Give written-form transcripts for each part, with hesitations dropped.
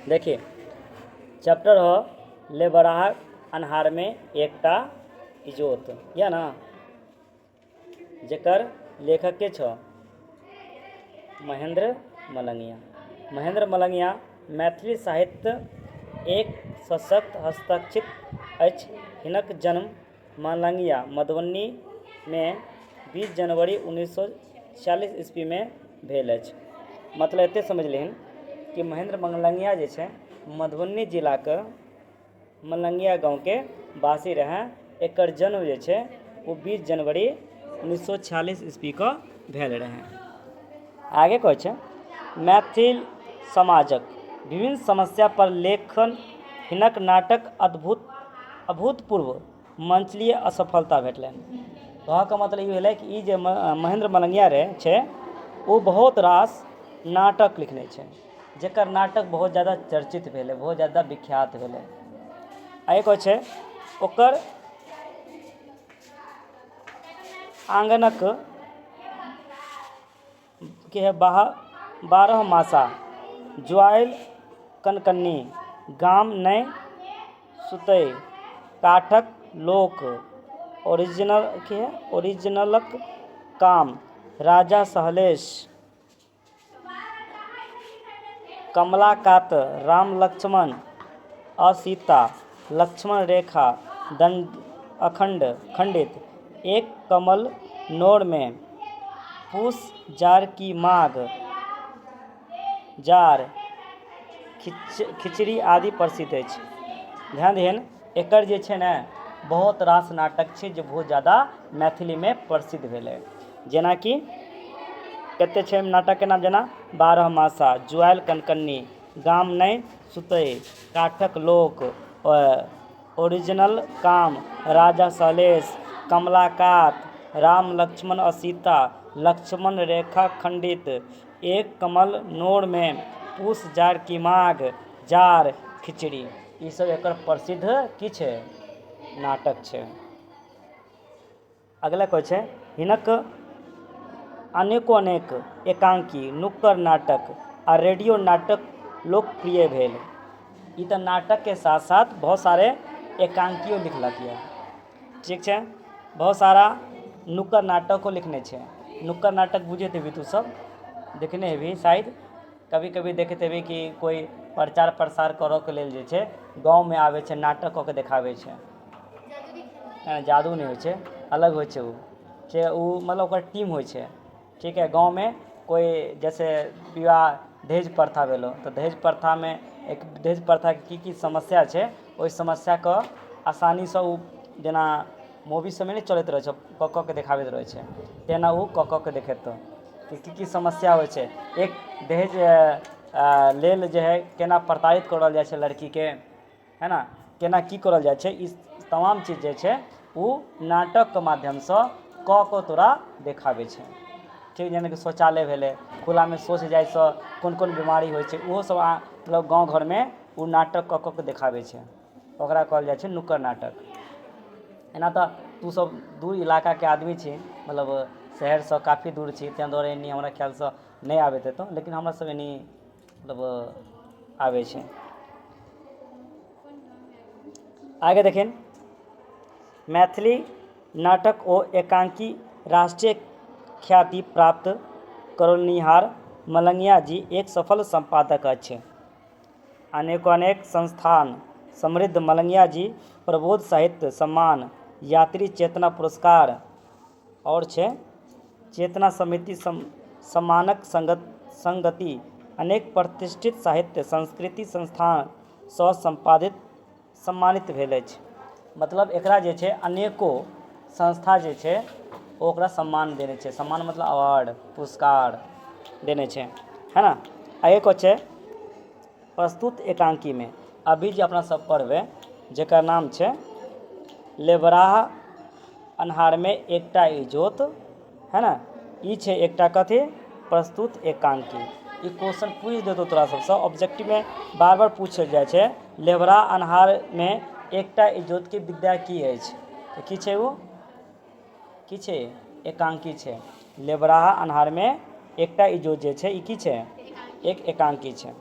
देखिए चैप्टर हो लेबराह अन्हार में एकटा इजोत या ना जेकर लेखक के छो महेंद्र मलंगिया। महेंद्र मलंगिया मैथिली साहित्य एक सशक्त हस्तक्षेप अछि। हिनक जन्म मलंगिया मधुबनी में 20 जनवरी 1946 ईस्वी में भेल अछि। मतलब एते समझ लिहन कि महेंद्र मलंगिया जे छै मधुबनी जिला के मलंगिया गाँव के वासी रहे। एकर जन्म जे छै वो 20 जनवरी 1946 ईस्वी को भेल रहे। आगे कहै छै मैथिल समाजक विभिन्न समस्या पर लेखन हिनक नाटक अभूतपूर्व मंचलीय असफलता भेटलनि। कहऽके मतलब ई भेलै कि ई जे महेंद्र मलंगिया रहे छै वो बहुत रास नाटक लिखने छै जेकर नाटक बहुत ज़्यादा चर्चित भेलै, बहुत ज़्यादा विख्यात भेलै। आगे कहै छै ओकर आंगनक के है 12 मासा, जुआइल कनकन्नी, गाम नहि सुतै, काठक लोक, ओरिजिनलक काम, राजा सहलेश, कमलाकात, राम लक्ष्मण आ सीता, लक्ष्मण रेखा, दंड खंडित, एक कमल नोर में, पूस जार की माघ, जार, खिचड़ी आदि प्रसिद्ध अछि। ध्यान दिहन एकर जे छै ने बहुत रास नाटक छै जे बहुत ज़्यादा मैथिली में प्रसिद्ध भेलै। जेना कि कते छै नाटक के नाम जेना 12 मासा, जुआइल कनकन्नी, गाम नहि सुतै, काठक लोक, ओरिजिनल काम, राजा सहलेश, कमलाकात, राम लक्ष्मण आ सीता, लक्ष्मण रेखा खंडित, एक कमल नोर में, पूस जार की माघ, जार, खिचड़ी, ई सब एकर प्रसिद्ध की छै नाटक छै। अगला कहै छै हिनक अनेक एकांकी, नुक्कड़ नाटक आ रेडियो नाटक लोकप्रिय भेल। ई तऽ नाटक के साथ साथ बहुत सारे एकांकियों लिखलक यऽ, ठीक छै। बहुत सारा नुक्कड़ नाटको लिखने छै। नुक्कड़ नाटक बुझैत हेबही तू सब, देखने हेबही शायद, कभी कभी देखैत हेबही कि कोई प्रचार प्रसार करऽ के लेल जे छै गाँव में आबै छै, नाटक कऽ के देखाबै छै। जादू नहीं होइ छै, अलग होइ छै उ मतलब ओकर टीम होइ छै, ठीक है। गाँव में कोई जैसे विवाह दहेज प्रथा भेलो तो दहेज प्रथा में एक दहेज प्रथा के की समस्या छै ओहि समस्या के आसानी से उ जेना मूवी सब में नहीं चलैत रहे छै कऽ के देखाबैत रहे छै, तेना उ कऽ के देखेतौ कि की समस्या होइ छै। एक दहेज लेल जे है केना प्रताड़ित करल जाइ छै लड़की के, है ना, केना की करल जाइ छै, ई तमाम चीज जे छै उ नाटक के माध्यम से कऽ तोरा देखाबै छै, ठीक। जेना कि शौचालय भेलै, खुला में शौच जाइ से कोन कोन बीमारी होइ छै ओहो सब मतलब गाँव घर में उ नाटक कऽ के देखाबै छै, ओकरा कहल जाइ छै नुक्कड़ नाटक। एना तऽ तू सब दूर इलाका के आदमी छी, मतलब शहर से काफ़ी दूर छी, तैं दुआरे एनी हमरा ख्याल से नहीं आबैत हेतौ, लेकिन हमरा सब एनी मतलब आबै छै। आगे देखिन मैथिली नाटक ओ एकांकी राष्ट्रीय ख्याति प्राप्त करनिहार मलंगिया जी एक सफल संपादक अछि। अनेक संस्थान समृद्ध मलंगिया जी प्रबोध साहित्य सम्मान, यात्री चेतना पुरस्कार और छै चेतना समिति सम्मानक संगति, अनेक प्रतिष्ठित साहित्य संस्कृति संस्थान सँ सम्मानित भेल अछि। मतलब एकरा जे छै अनेको संस्था जे छै ओकरा सम्मान देने छै, सम्मान मतलब अवार्ड पुरस्कार देने छै, है ना। आगे को छै प्रस्तुत एकांकी में अभी जे अपना सब पढ़बै जेकर नाम छै लेबराह अन्हार में एकटा इजोत, है ना। ई छै एकटा कथी प्रस्तुत एकांकी। ई क्वेश्चन पूछ देतौ तोरा सबसे ऑब्जेक्टिव में बार बार पूछल जाइ छै लेबराह अन्हार में एकटा इजोत के विद्या की अछि, तऽ की छै वो की छै एकांकी छै। लेबराह अन्हार में एकटा इजोत जे छै ई की छै एक एकांकी छै।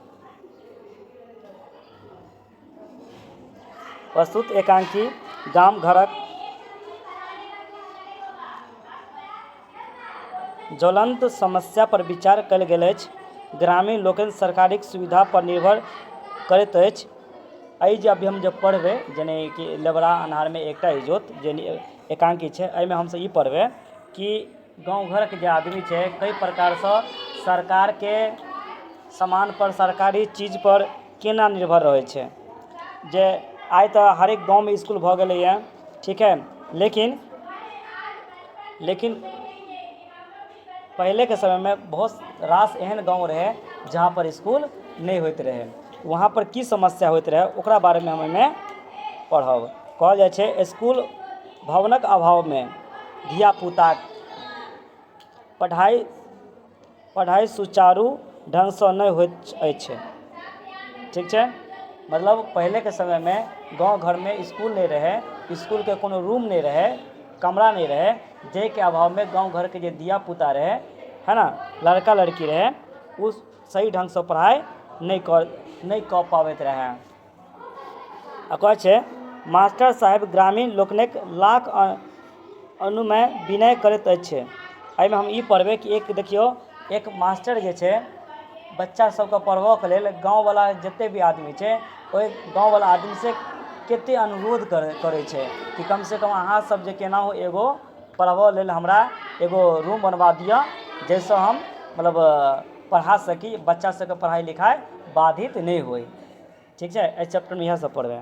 प्रस्तुत एकांकी गाम घरक ज्वलंत समस्या पर विचार कयल गेल अछि। ग्रामीण लोकनि सरकारी सुविधा पर निर्भर करैत अछि। एहि जे अभी हम जब पढ़बै जेना कि लेबरा अन्हारमे एकटा इजोत जे एकांकी छै, एहिमे हमसब ई पढ़बै कि गाँव घरके जे आदमी छै कई प्रकारसँ सरकारके सामान पर, सरकारी चीज पर केना निर्भर रहै छै। जे आइ तऽ हरेक गाँवमे इसकुल भऽ गेलैए, ठीक है, लेकिन पहिलेके समयमे बहुत रास एहन गाँव रहै जहाँ पर इसकुल नहि होइत रहै। वहाँ पर की समस्या होइत रहै ओकरा बारेमे हम एहिमे पढ़ब। कहल जाइ छै इसकुल भवनक अभावमे धियापुताक पढ़ाइ सुचारू ढङ्गसँ नहि होइत अछि। ठीक छै, मतलब पहिलेके समयमे गाँव घरमे इसकुल नहि रहै, इसकुलके कोनो रूम नहि रहै, कमरा नहि रहै, जाहिके अभावमे गाँव घरके जे धियापुता रहै, है ना, लड़का लड़की रहै, ओ सही ढङ्गसँ पढ़ाइ नहि कऽ पाबैत रहै। आ कहै छै मास्टर साहेब ग्रामीण लोकनिक लाख अनुमय विनय करैत अछि। एहिमे हम ई पढ़बै कि एक देखियौ एक मास्टर जे छै बच्चा सबके पढ़बऽके लेल गाँववला जतेक भी आदमी छै ओहि गाँववला आदमीसँ कतेक अनुरोध करै छै कि कमसँ कम अहाँ सब जे केनाहु एगो पढ़बऽ लेल हमरा एगो रूम बनवा दिअ, जाहिसँ हम मतलब पढ़ा सकी, बच्चा सबके पढ़ाइ लिखाइ बाधित नहि होइ। ठीक छै, एहि चैप्टरमे इएह सब पढ़बै।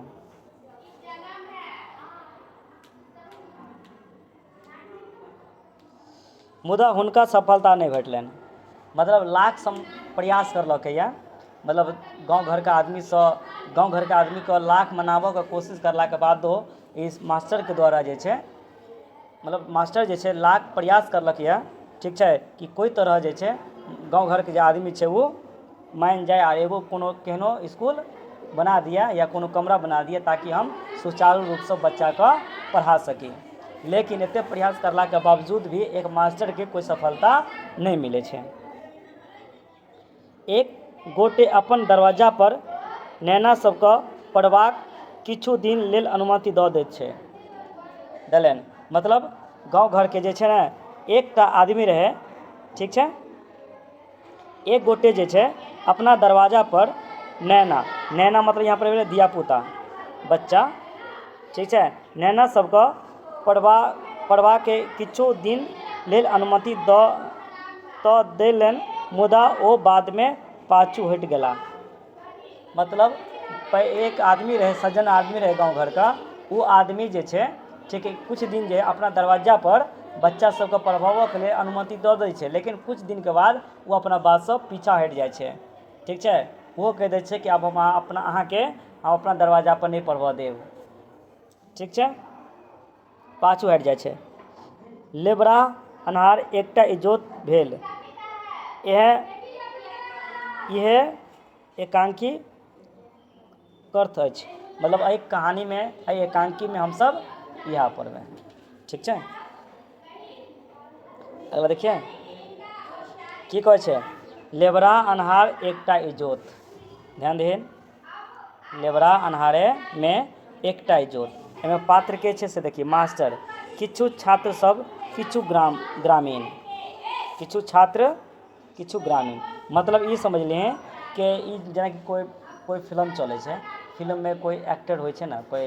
मुदा हुनका सफलता नहि भेटलनि। मतलब लाख प्रयास करलकैए, मतलब गाँव घरके आदमीके लाख मनाबऽके कोशिश करलाके बादो इस मास्टरके द्वारा जे छै, मतलब मास्टर जे छै लाख प्रयास करलक यऽ, ठीक छै, कि कोइ तरह जे छै गाँव घरके जे आदमी छै वो मानि जाए आ एगो कोनो केहनो इसकुल बना दिए या कोनो कमरा बना दिए ताकि हम सुचारू रूपसँ बच्चाके पढ़ा सकी। लेकिन एतेक प्रयास करलाके बावजूद भी एक मास्टरके कोइ सफलता नहि मिलै छै। एक गोटे अपन दरवाजा पर नैना सबके पढ़बाक किछु दिन लेल अनुमति दऽ दैत छै। देलनि मतलब गाँव घरके जे छै ने एकटा आदमी रहै, ठीक छै, एक गोटे जे छै अपना दरवाजा पर नैना मतलब यहाँ पर भेलै धियापुता, बच्चा, ठीक छै, नैना सबके पढ़बाके किछु दिन लेल अनुमति तऽ देलनि, मुदा ओ बादमे पाछू हटि गेला। मतलब एक आदमी रहै, सज्जन आदमी रहै गाँव घरका, ओ आदमी जे छै ठीक है कुछ दिन जे अपना दरवाजा पर बच्चा सबके पढ़बाबऽके लेल अनुमति दऽ दै छै, लेकिन कुछ दिनके बाद ओ अपना बातसँ पीछा हटि जाइ छै। ठीक छै, ओहो कहि दै छै कि आब हम अहाँके हम अपना दरवाजा पर नहि पढ़बऽ देब। ठीक छै, पाछू हटि जाइ छै। लेबरा अन्हार एकटा इजोत भेल। इएह एकांकी अर्थ अछि। मतलब एहि कहानीमे, एहि एकांकीमे हमसब इएह पढ़बै। ठीक छै, अगला देखिए की कहै छै, लेबरा अन्हार एकटा इजोत। ध्यान दिहिन, लेबरा अन्हारेमे एकटा इजोत। एहिमे पात्र के छै से देखिए मास्टर, किछु छात्र सब, किछु ग्रामीण, किछु छात्र किछु ग्रामीण। मतलब ई समझलिए कि ई जेनाकि कोइ फिल्म चलै छै, फिल्ममे कोइ एक्टर होइ छै ने, कोइ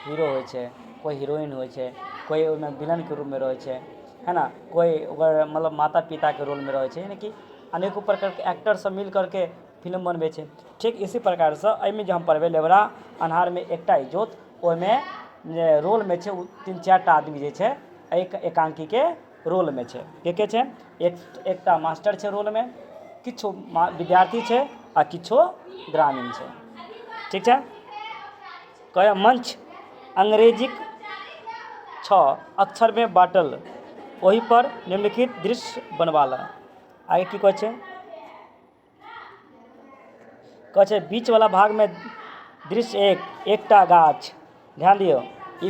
हीरो होइ छै, कोइ हीरोइन होइ छै, कोइ ओहिमे विलनके रूपमे रहै छै, है ना, कोइ ओकर मतलब माता पिताके रोलमे रहै छै, यानी कि अनेको प्रकारके एक्टर सब मिल करके फिल्म बनबै छै। ठीक इसी प्रकारसँ एहिमे जे हम पढ़बै लेबरा अन्हारमे एकटा इजोत, ओहिमे जे रोलमे छै ओ 3-4टा आदमी जे छै एकांकीके रोलमे छै। के छै, एकटा मास्टर छै रोलमे, किछु विद्यार्थी छै आ किछु ग्रामीण छै। ठीक छै, कहै मंच अंग्रेजीक 6 अक्षरमे बाँटल, ओहि पर निम्नलिखित दृश्य बनवाला। आगे की कहै छै बीचवला भागमे दृश्य एकटा गाछ। ध्यान दियौ, ई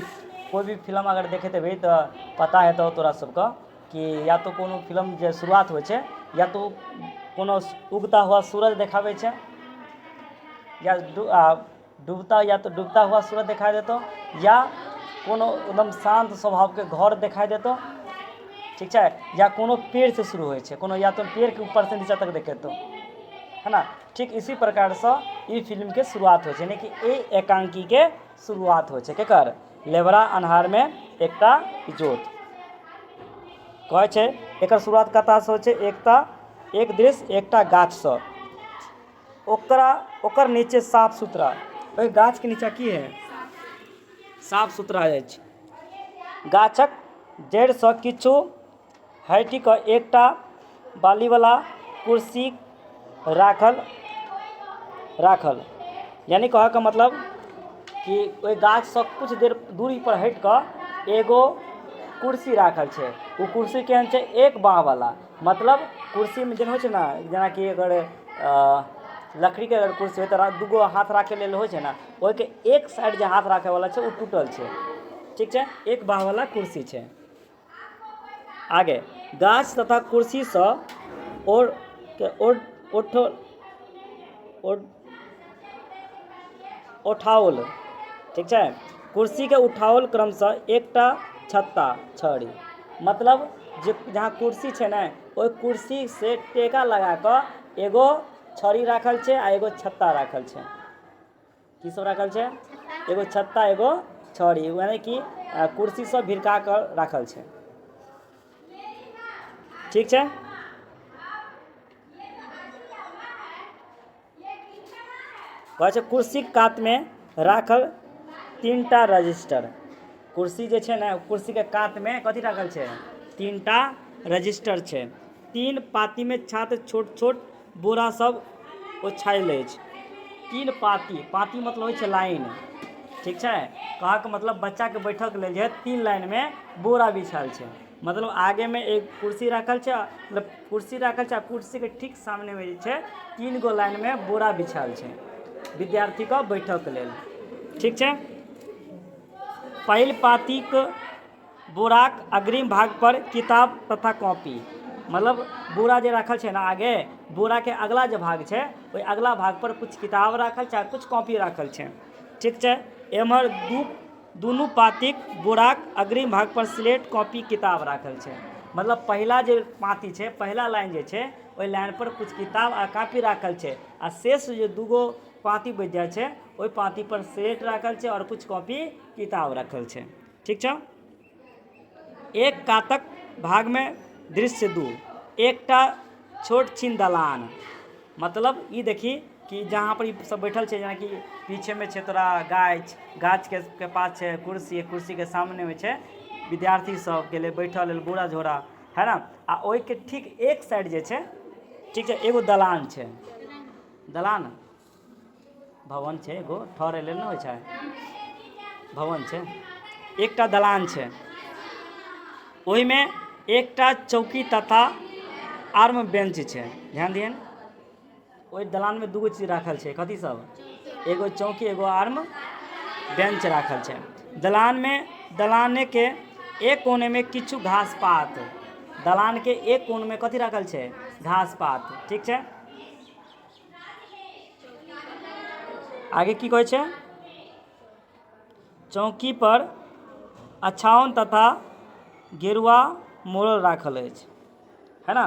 कोइ भी फिल्म अगर देखैत हेबै तऽ पता हेतौ तोरा सबके कि या तो कोनो फिल्म जे शुरुआत होइ छै या तो कोनो उगता हुआ सूरज देखाबै छै, या डूबता या तो डूबता हुआ सूरज दिखाई देतो, या कोनो एकदम शांत स्वभाव के घर दिखाई देतो, ठीक है, या कोनो पेड़ से शुरू होइ छै, कोनो या तो पेड़ के ऊपर से नीचा तक देखेतो, है ना। ठीक इसी प्रकार से ई फिल्म के शुरुआत हो छै, यानी कि ए एकांकी के शुरुआत हो छै केकर, लेबरा अन्हार में एकटा इजोत कहै छै। एकर शुरुआत कतऽ से होइ छै, एक दृश्य एकटा गाछ से, ओकर नीचे साफ सुथरा, ओहि गाछ के नीचा की है, साफ सुथरा अछि, गाछक जड़ि से किछु हटि कऽ एकटा बालीवाला कुर्सी राखल, यानी कहऽ के मतलब कि ओहि गाछ से कुछ देर दूरी पर हटि कऽ एगो कुर्सी राखल छै। वो कुर्सी केहन छै, एक बाँह वाला, मतलब कुर्सी में जेना होइ छै ने, जेनाकि अगर लकड़ी के अगर कुर्सी हो तो दूगो हाथ राखे लेल होइ छै ने, ओहि के एक साइड जे हाथ राखे वाला छै वो टूटल छै, ठीक छै, एक बाँह वाला कुर्सी छै। आगे गाछ तथा कुर्सी से उठाओल, ठीक है, कुर्सी के उठाओल क्रम से एकटा छत्ता छड़ी, मतलब जहाँ कुर्सी छै ने, ओहि कुर्सी से टेका लगा कऽ एगो छड़ी राखल छै आ एगो छत्ता राखल छै। की सब राखल छै, एगो छत्ता एगो छड़ी, यानी कि कुर्सी से भिड़का कर राखल छै, ठीक छै। कहै छै कुर्सी कात में राखल 3टा रजिस्टर, कुर्सी जे छै ने, कुर्सी के कात में कथी राखल छै, 3टा रजिस्टर छै, 3 पाती में छात्र छोट छोट बोरा सब ओछायल अछि, 3 पाती मतलब होइ छै लाइन, ठीक छै, कहा के मतलब बच्चा के बैठक के लेल जे 3 लाइन में बोरा बिछाल छै, मतलब आगे में एक कुर्सी राखल छै, मतलब कुर्सी राखल छै, कुर्सी के ठीक सामने में जे छै 3 गो लाइन में बोरा बिछाल छै विद्यार्थी का बैठक के लेल, ठीक छै। पहिल पातीक बोराक अग्रिम भाग पर किताब तथा कॉपी, मतलब बोरा जे राखल छै ना आगे, बोरा के अगला जो भाग छै, ओहि अगला भाग पर कुछ किताब राखल छै, कुछ कॉपी राखल छै, ठीक छै। एम्हर दुनू पातीक बोराक अग्रिम भाग पर स्लेट कॉपी किताब राखल छै, मतलब पहला जे पाती छै, पहला लाइन जे छै, ओहि लाइन पर कुछ किताब आ कॉपी राखल छै, आ शेष जे दूगो पाती बच जाइ छै, ओहि पाती पर स्लेट राखल छै और कुछ कॉपी किताब रखल छै, ठीक छै। एक कातक भाग में दृश्य 2, एकटा छोट छीन दलान, मतलब ई देखी कि जहाँ पर ई सब बैठल छै, जेनाकि पीछे में छै तोरा गाछ के पास छै कुर्सी, कुर्सी के सामने में छै विद्यार्थी सब के लिए बैठल लेल बोरा झोरा, है ना। आ ओहि के ठीक एक साइड जे छै, ठीक छै, एगो दलान छै, दलान भवन छै, एगो ठहरे लेल न होइ छै, भवन छै, एकटा दलान छै, ओहि में एकटा चौकी तथा आर्म बेंच छै, ध्यान दियन, ओहि दलान में दूगो चीज राखल छै, कथी सब, एगो चौकी एगो आर्म बेंच राखल छै। दलाने के एक कोने में किछु घास पात, दलान के एक कोन में कथी राखल छै, घास पात, ठीक छै। आगे की कहै छै, चौकी पर अछाउन तथा गेरुआ मोड़ल राखल अछि, है ना,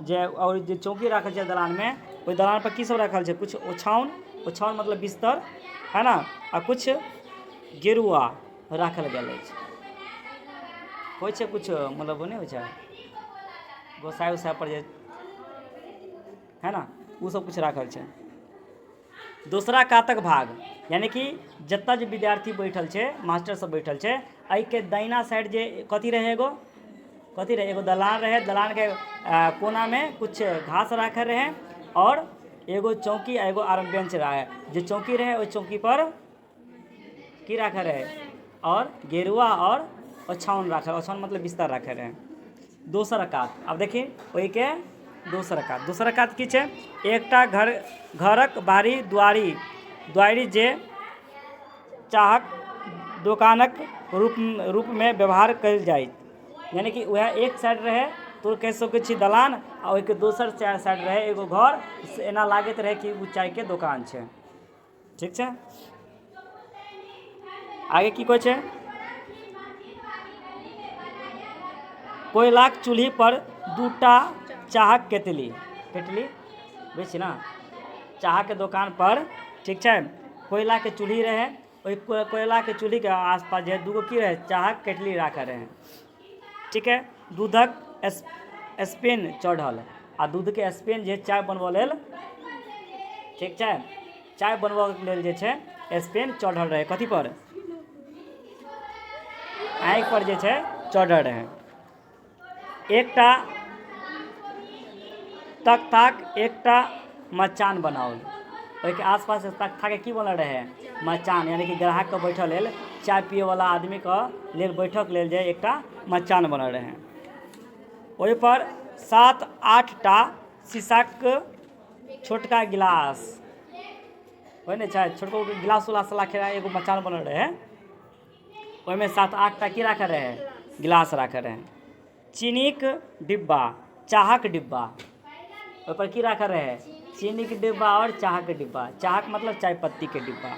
जे और जे चौकी राखल छै दलान में, ओहि दलान पर की सब राखल छै, कुछ ओछाउन मतलब बिस्तर, है ना, आ कुछ गेरुआ राखल गेल अछि, होइ छै कुछ मतलब नहीं होइ छै, गोसाई उसाई पर जे, है ना, वो सब कुछ राखल छै। दूसरा कातक भाग, यानी कि जत्ता जे विद्यार्थी बैठल छै, मास्टर सब बैठल छै, एहि के दाहिना साइड जे कथी रहे, एगो दलान रहे, दलान के कोना में कुछ घास राखे रहे, और एगो चौकी एगो आर्म बेंच रहे, जो चौकी रहे ओहि चौकी पर की राखे रहे, और गेरुआ और ओछाउन राखे, ओछाउन मतलब बिस्तर राखे रहे। दोसर कात, अब देखी ओहि के दोसर कात की छै, एकटा घरक बारी दुआरी जे चाहक दोकानक रूप में व्यवहार कयल जाय, यानी कि वह एक साइड रहे तो कह सकै छी दलान, आ ओहि के दोसर साइड रहे एगो घर, एना लागैत रहे कि उ चाय के दुकान छै, ठीक छै। आगे की कहै छै, कोयलाक चूल्ही पर दूटा चाहक केतली, केतली बुझै छी ना, चाहके दोकान पर, ठीक छै, कोयला के चूल्ही रहे, ओहि कोयला के चूल्ही के आसपास जे दूगो की रहे, चाहक केतली राखल रहे, ठीक है। दूधक स्पेन चढ़ल, आ दूध के स्पेन जे चाय बनबऽ लेल, ठीक छै, चाय बनबऽ लेल जे छै स्पेन चढ़ल रहे, कथी पर, आँखि पर जे छै चढ़ल रहे। एकटा तख्ताक एकटा मचान बनाओल, ओहिके आसपास तख्ता के की बनल रहे, मचान, यानी कि ग्राहक के बैठल लेल, चाय पिए वाला आदमी के लेल बैठक लेल जे एकटा मचान बनल रहे। ओहि पर 7-8 टा शीशाक छोटका गिलास, होइ ने छै छोटको गिलास उलास राखे एगो मचान बनल रहे, ओहिमे 7-8 टा की राखल रहे, गिलास राखल रहे। चीनीक डिब्बा, चाहक डिब्बा, ओहि पर की राखल रहे, चीनी के डिब्बा और चाहक के डिब्बा, चाहक मतलब चाय पत्ती के डिब्बा,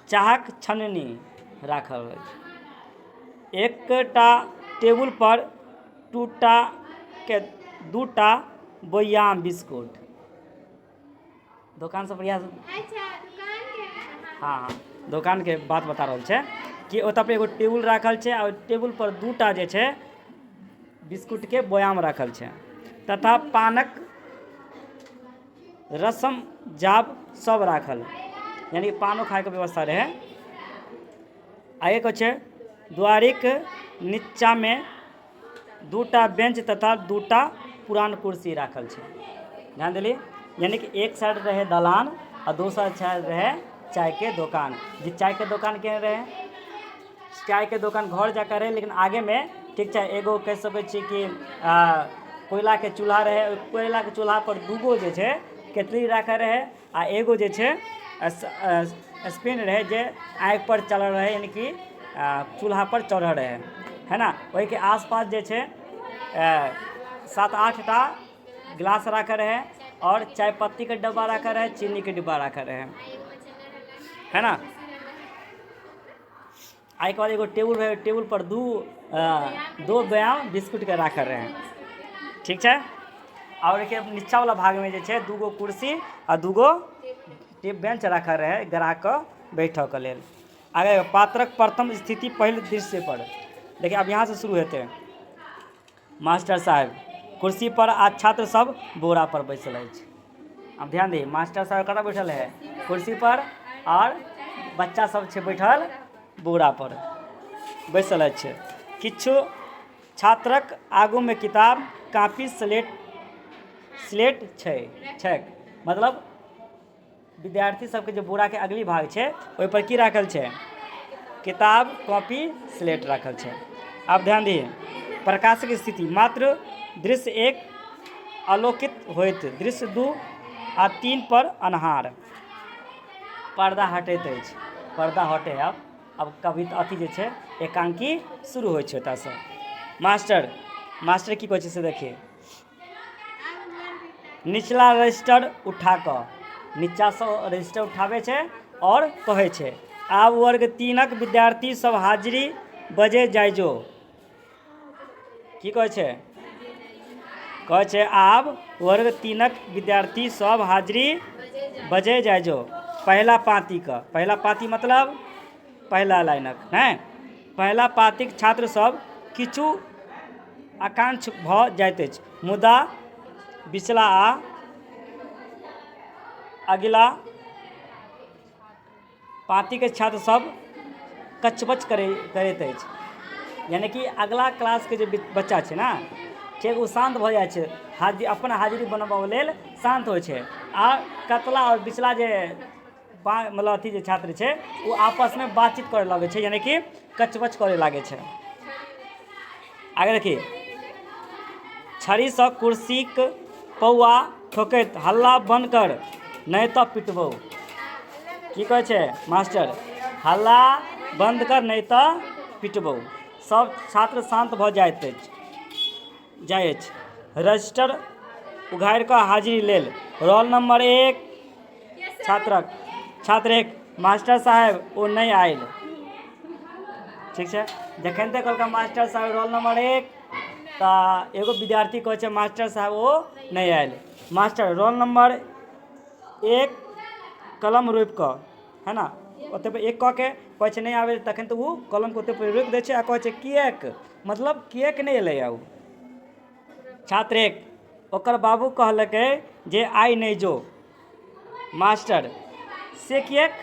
चाहक छन्नी राखल अछि। एकटा टेबुल पर दूटा बोयाम बिस्कुट, दुकान से बढ़िया, हाँ दुकान के बात बता रहल छै कि ओतऽ पे एगो टेबुल राखल छै, और टेबुल पर दूटा जे छै बिस्कुट के बोयाम राखल छै, तथा पानक रसम जाब सब राखल, यानी पानो खाए के व्यवस्था रहे। आगे को छै, द्वारिक नीचा में दूटा बेंच तथा दूटा पुरान कुर्सी राखल छै, ध्यान दिली, यानी कि एक साइड रहे दलान और दोसर साइड रहे चाय के दुकान। जे चाय के दुकान के रहे, चाय के दुकान घर जाकर रहे, लेकिन आगे में, ठीक छै, एगो कह सकै छी कि कोयला के चूल्हा रहे, कोयला के चूल्हा पर दूगो जे छै केतली राखल रहे, आ एगो जे छै स्पिन रहे जे आँखि पर चलल रहे, यानी कि चूल्हा पर चढ़ल रहे, है ना। वही के आसपास जे छै 7-8 टा गिलास राखल रहे, और चाय पत्ती के डब्बा रखा रहे, चीनी के डिब्बा रखा रहे, है ना। आई के बाद एगो टेबुल रहे, टेबुल पर दो बयाम बिस्कुट के रखल रहे, ठीक छै। और एक नीचा वाला भाग में जे छै दूगो कुर्सी आ दूगो बेंच रखल रहे ग्राहक के बैठक के लेल। आगे पात्रक प्रथम स्थिति पहले दृश्य पर देखिए, अब यहाँ से शुरू हेतै। मास्टर साहब कुर्सी पर आ छात्र सब बोरा पर बैसल अछि। अब ध्यान दी, मास्टर साहब कतऽ बैठल है, कुर्सी पर, और बच्चा सब छै बैठल बोरा पर बैसल अछि। किछु छात्रक आगू में किताब, कॉपी, स्लेट छै, मतलब विद्यार्थी सबके जो बोरा के अगली भाग छै ओहि पर की राखल छै, किताब, कॉपी, स्लेट राखल छै। अब ध्यान दिए, प्रकाशक स्थिति, मात्र दृश्य 1 अलोकित होइत, दृश्य 2 आ 3 पर अन्हार। पर्दा हटैत अछि, पर्दा हटे, अब कभी अथी जे छै एकांकी शुरू होइ छै ओतऽ से। मास्टर की कहै छै से देखिए, निचला रजिस्टर उठा कऽ, नीचा से रजिस्टर उठाबै छै और कहै छै, आब वर्ग 3क विद्यार्थी सब हाजिरी बजे जाइजो। की कहै छै, आब वर्ग 3क विद्यार्थी सब हाजिरी बजे जाइजो। पहला पाँती मतलब पहला लाइनक, हैं, पहला पाँतिक छात्र सब किछु आकांक्ष भऽ जाइत अछि, मुदा बिचला आ अगिला पाँति के छात्र सब कचबच करैत अछि, यानी कि अगला क्लास के जे बच्चा छै ना, ठीक, वो शांत भऽ जाइ छै, अपन हाजिरी बनबऽ लेल शांत होइ छै, आ कतला और बिचला जे मतलब अथी जे छात्र छै वो आपस में बातचीत करे लगे छै, यानी कि कचबच करे लागे छै। आगे देखिए, छड़ी से कुर्सीक पौआ ठोकैत, हल्ला बंद कर नहीं तो पिटबौ। की कहै छै मास्टर, हल्ला बंद कर नहीं तो पिटबौ। सब छात्र शांत भऽ जाइत अछि। रजिस्टर उघारि कऽ हाजिरी लेल, रोल नंबर 1 छात्र 1, मास्टर साहब ओ नहीं आयल। ठीक है। जखन तक कहलका मास्टर साहब रोल नंबर 1 तो एगो विद्यार्थी कहै छै मास्टर साहब वो नहीं आयल। मास्टर रोल नंबर 1 कलम रोपि कऽ, है ना, ओते पे एक कऽ के कहै छै नहीं आबै, तखन तऽ ओ कलम के ओते पे रोपि दै छै आ कहै छै किएक, मतलब किएक नहीं एलै ओ। छात्र 1 ओकर बाबू कहलकै जे आइ नहीं जो। मास्टर से किएक,